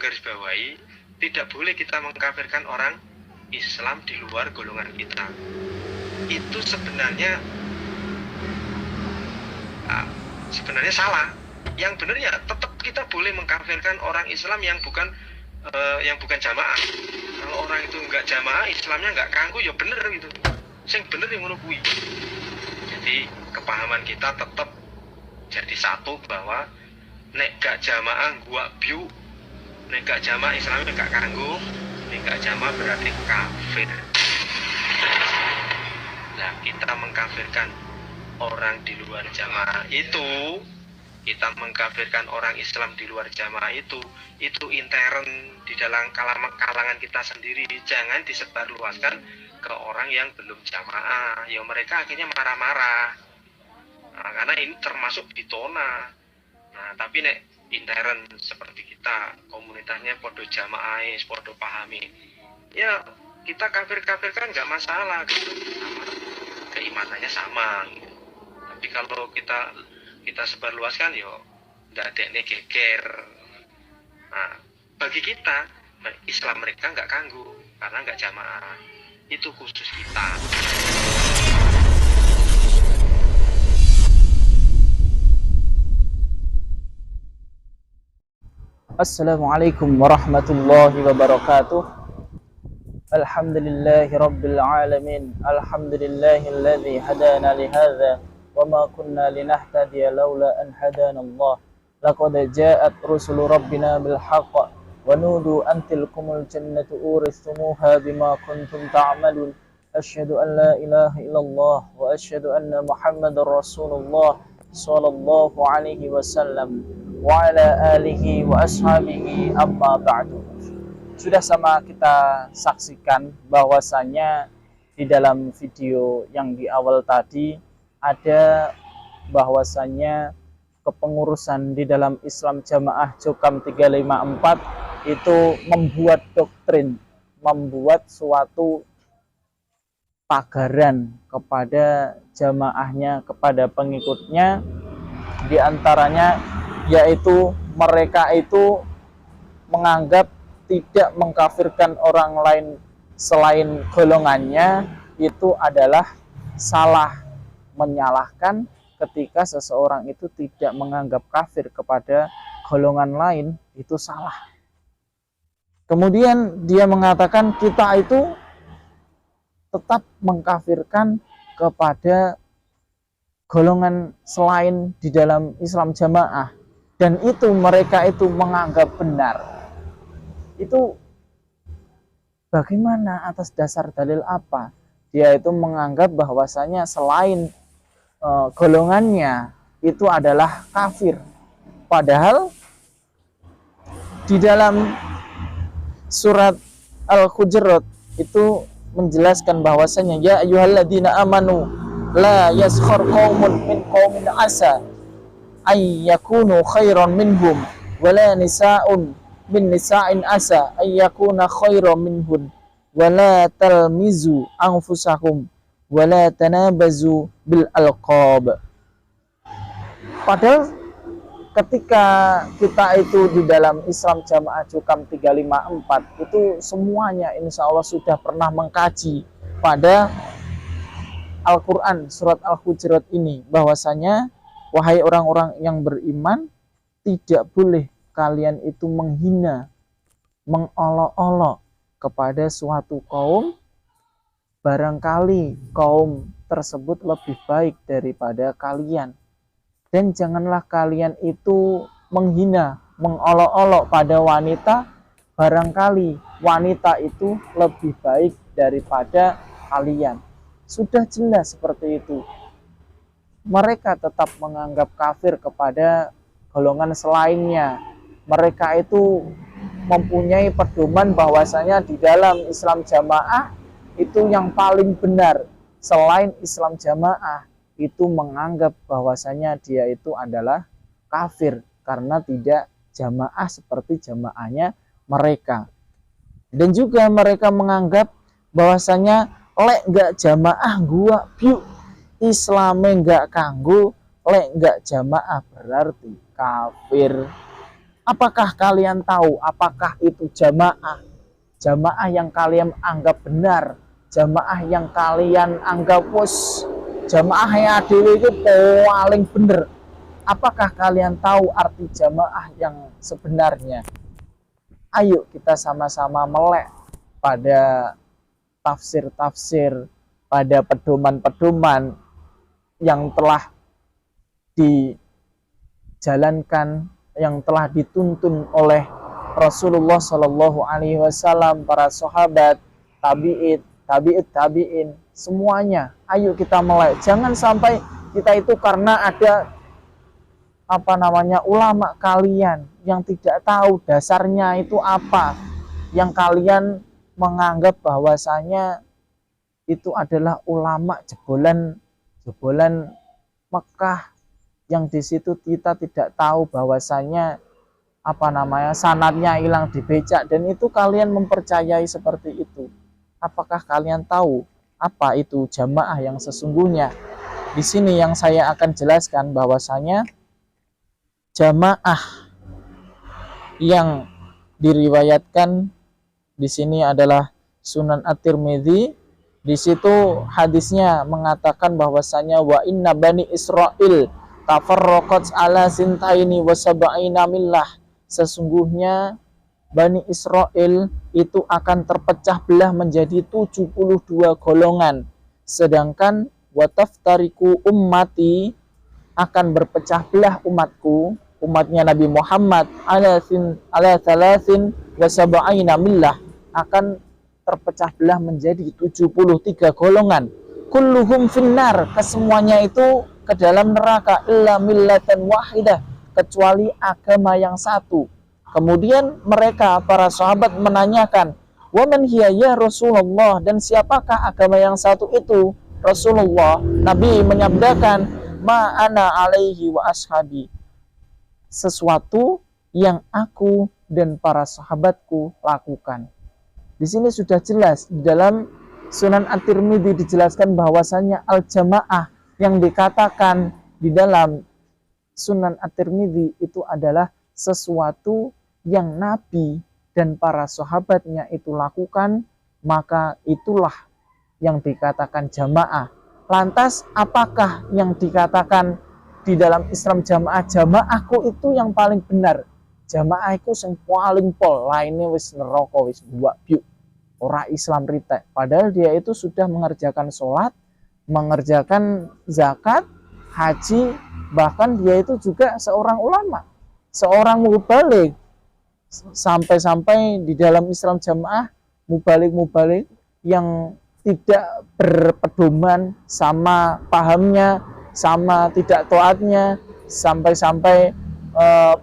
menggarisbawahi tidak boleh kita mengkafirkan orang Islam di luar golongan kita. Itu sebenarnya salah. Yang benar ya tetap kita boleh mengkafirkan orang Islam yang bukan jamaah. Kalau orang itu nggak jamaah, Islamnya nggak kanggu, ya bener gitu. Sing bener yang ngono kuwi. Jadi kepahaman kita tetap jadi satu bahwa nek gak jamaah gua biu, nek gak jamaah Islamnya gak kanggu, nek gak jamaah berarti kafir. Nah, kita mengkafirkan orang di luar jamaah itu, kita mengkafirkan orang Islam di luar jamaah itu intern di dalam kalangan kita sendiri. Jangan disebarluaskan ke orang yang belum jamaah. Ya mereka akhirnya marah-marah. Nah, karena ini termasuk ditona. Nah, tapi nek intern seperti kita, komunitasnya podo jamaah, podo pahami, ya kita kafir-kafirkan nggak masalah gitu. Sama, keimanannya sama gitu. Tapi kalau kita sebarluaskan, yo nggak ada ini geger. Nah, bagi kita Islam mereka nggak kanggu karena nggak jamaah. Itu khusus kita. Assalamualaikum warahmatullahi wabarakatuh. Alhamdulillahi rabbil alamin. Alhamdulillahilladzi hadana lihadza wa ma kunna linahtadiya laula an hadana Allah. Laqad ja'at rusulu rabbina bil haqq wa nudu an tilkumul jannatu uristumuha bima kuntum ta'malun. Asyhadu an la ilaha illallah wa asyhadu anna Muhammadar Rasulullah sallallahu alaihi wasallam wa ala alihi wa ashabihi amma ba'du. Sudah sama kita saksikan bahwasanya di dalam video yang di awal tadi ada bahwasanya kepengurusan di dalam Islam Jamaah Jokam 354 itu membuat doktrin, membuat suatu pagaran kepada jamaahnya, kepada pengikutnya, di antaranya yaitu mereka itu menganggap tidak mengkafirkan orang lain selain golongannya itu adalah salah, menyalahkan ketika seseorang itu tidak menganggap kafir kepada golongan lain itu salah. Kemudian dia mengatakan kita itu tetap mengkafirkan kepada golongan selain di dalam Islam Jamaah, dan itu mereka itu menganggap benar. Itu bagaimana, atas dasar dalil apa dia itu menganggap bahwasanya selain golongannya itu adalah kafir, padahal di dalam surat Al-Hujurat itu menjelaskan bahwasanya ya ayyuhalladzina amanu la yaskhar qaumun min qaumin asa ay yakunu khairan minhum wala nisa'un min nisa'in asa ay yakuna khairan minhun wala talmizu anfusakum wala tanabazu bil alqab. Padahal ketika kita itu di dalam Islam Jamaah Jokam 354 itu semuanya insya Allah sudah pernah mengkaji pada Al-Quran surat Al-Hujurat ini bahwasanya wahai orang-orang yang beriman, tidak boleh kalian itu menghina, mengolok-olok kepada suatu kaum barangkali kaum tersebut lebih baik daripada kalian. Dan janganlah kalian itu menghina, mengolok-olok pada wanita barangkali wanita itu lebih baik daripada kalian. Sudah jelas seperti itu. Mereka tetap menganggap kafir kepada golongan selainnya. Mereka itu mempunyai pedoman bahwasanya di dalam Islam Jamaah itu yang paling benar. Selain Islam Jamaah itu menganggap bahwasanya dia itu adalah kafir karena tidak jamaah seperti jamaahnya mereka. Dan juga mereka menganggap bahwasanya lek enggak jamaah gua biu, Islame enggak kanggo, lek enggak jamaah berarti kafir. Apakah kalian tahu apakah itu jamaah? Jamaah yang kalian anggap benar, jamaah yang kalian anggap jamaah yang adewe itu paling benar. Apakah kalian tahu arti jamaah yang sebenarnya? Ayo kita sama-sama melek pada tafsir-tafsir, pada pedoman-pedoman yang telah dijalankan, yang telah dituntun oleh Rasulullah Shallallahu Alaihi Wasallam, para sahabat, tabiin, semuanya. Ayo kita melek. Jangan sampai kita itu karena ada ulama kalian yang tidak tahu dasarnya itu apa, yang kalian menganggap bahwasanya itu adalah ulama jebolan Mekah, yang di situ kita tidak tahu bahwasanya sanadnya hilang di becak, dan itu kalian mempercayai seperti itu. Apakah kalian tahu apa itu jamaah yang sesungguhnya? Di sini yang saya akan jelaskan bahwasanya jamaah yang diriwayatkan di sini adalah Sunan At-Tirmidzi. Di situ hadisnya mengatakan bahwasanya wa inna bani Israil tafarraqat ala sintaini wa sab'ina millah. Sesungguhnya Bani Israel itu akan terpecah belah menjadi 72 golongan. Sedangkan wataftariku ummati, akan berpecah belah umatku, umatnya Nabi Muhammad, ala thalathin wa sab'ina millah, akan terpecah belah menjadi 73 golongan. Kulluhum finnar, kesemuanya itu ke dalam neraka, illa millatan wahidah, kecuali agama yang satu. Kemudian mereka, para sahabat, menanyakan, wa man hiya ya Rasulullah, dan siapakah agama yang satu itu Rasulullah? Nabi menyabdakan, ma ana alaihi wa ashabi, sesuatu yang aku dan para sahabatku lakukan. Di sini sudah jelas di dalam Sunan At-Tirmidzi dijelaskan bahwasanya al-jamaah yang dikatakan di dalam Sunan At-Tirmidzi itu adalah sesuatu yang Nabi dan para sahabatnya itu lakukan, maka itulah yang dikatakan jamaah. Lantas apakah yang dikatakan di dalam Islam jamaah? Jamaahku itu yang paling benar, jamaahku yang paling pol, lainnya wis neraka, wis buak biuk, ora Islam ritek. Padahal dia itu sudah mengerjakan sholat, mengerjakan zakat, haji, bahkan dia itu juga seorang ulama, seorang mubalik. Sampai-sampai di dalam Islam jamaah, mubalik yang tidak berpedoman sama pahamnya, sama tidak taatnya, sampai-sampai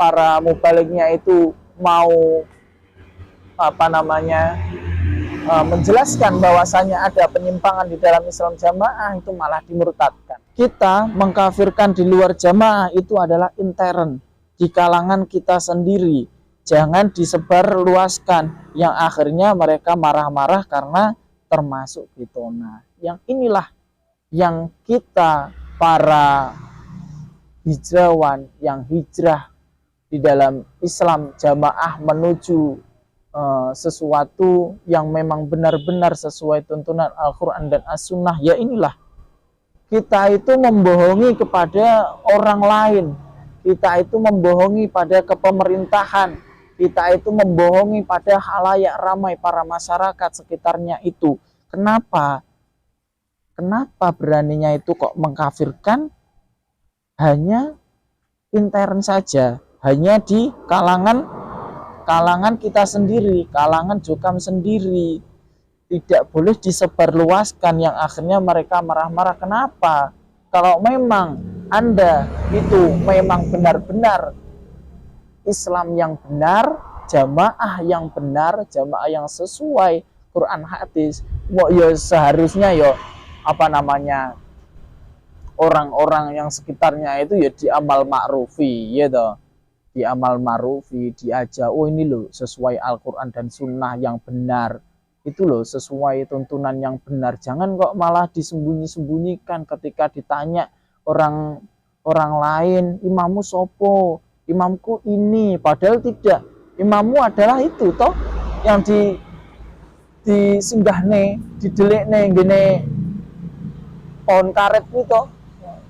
para mubaliknya itu mau menjelaskan bahwasanya ada penyimpangan di dalam Islam jamaah, itu malah dimurtadkan. Kita mengkafirkan di luar jamaah itu adalah intern di kalangan kita sendiri. Jangan disebarluaskan, yang akhirnya mereka marah-marah karena termasuk fitnah. Yang inilah yang kita, para hijrawan yang hijrah di dalam Islam jamaah menuju sesuatu yang memang benar-benar sesuai tuntunan Al-Quran dan As-Sunnah, ya inilah kita itu membohongi kepada orang lain, kita itu membohongi pada kepemerintahan, kita itu membohongi pada halayak ramai para masyarakat sekitarnya itu. Kenapa beraninya itu kok mengkafirkan hanya intern saja, hanya di kalangan kita sendiri, kalangan jukam sendiri, tidak boleh disebarluaskan, yang akhirnya mereka marah-marah. Kenapa? Kalau memang Anda itu memang benar-benar Islam yang benar, jamaah yang benar, jamaah yang sesuai Quran hadis, ya seharusnya orang-orang yang sekitarnya itu ya diamal ma'rufi, ya toh, diamal ma'rufi, diajak, oh ini loh sesuai Al-Quran dan Sunnah yang benar, itu loh sesuai tuntunan yang benar. Jangan kok malah disembunyi-sembunyikan ketika ditanya orang lain, imammu sopo, imamku ini, padahal tidak. Imammu adalah itu toh yang disinggahne, didelikne gini pohon karet itu,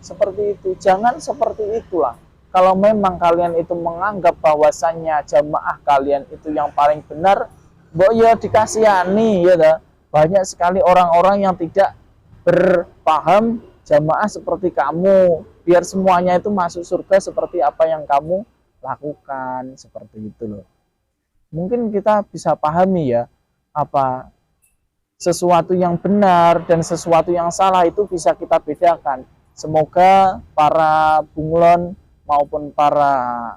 seperti itu. Jangan seperti itulah. Kalau memang kalian itu menganggap bahwasannya jamaah kalian itu yang paling benar, mbok ya dikasihani ya dah. Banyak sekali orang-orang yang tidak berpaham jamaah seperti kamu, biar semuanya itu masuk surga seperti apa yang kamu lakukan, seperti itu loh. Mungkin kita bisa pahami ya, apa sesuatu yang benar dan sesuatu yang salah itu bisa kita bedakan. Semoga para bunglon maupun para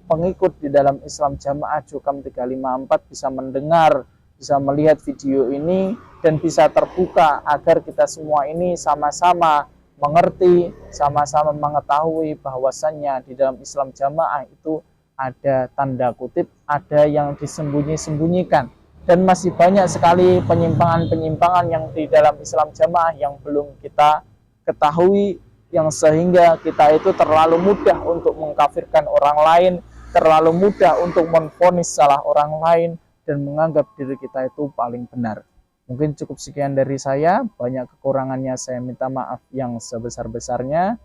pengikut di dalam Islam Jamaah Jukam 354 bisa mendengar, bisa melihat video ini dan bisa terbuka agar kita semua ini sama-sama mengerti, sama-sama mengetahui bahwasannya di dalam Islam Jamaah itu ada tanda kutip, ada yang disembunyi-sembunyikan. Dan masih banyak sekali penyimpangan-penyimpangan yang di dalam Islam Jamaah yang belum kita ketahui, yang sehingga kita itu terlalu mudah untuk mengkafirkan orang lain, terlalu mudah untuk menvonis salah orang lain, dan menganggap diri kita itu paling benar. Mungkin cukup sekian dari saya, banyak kekurangannya saya minta maaf yang sebesar-besarnya.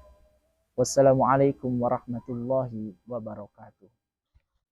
Wassalamualaikum warahmatullahi wabarakatuh.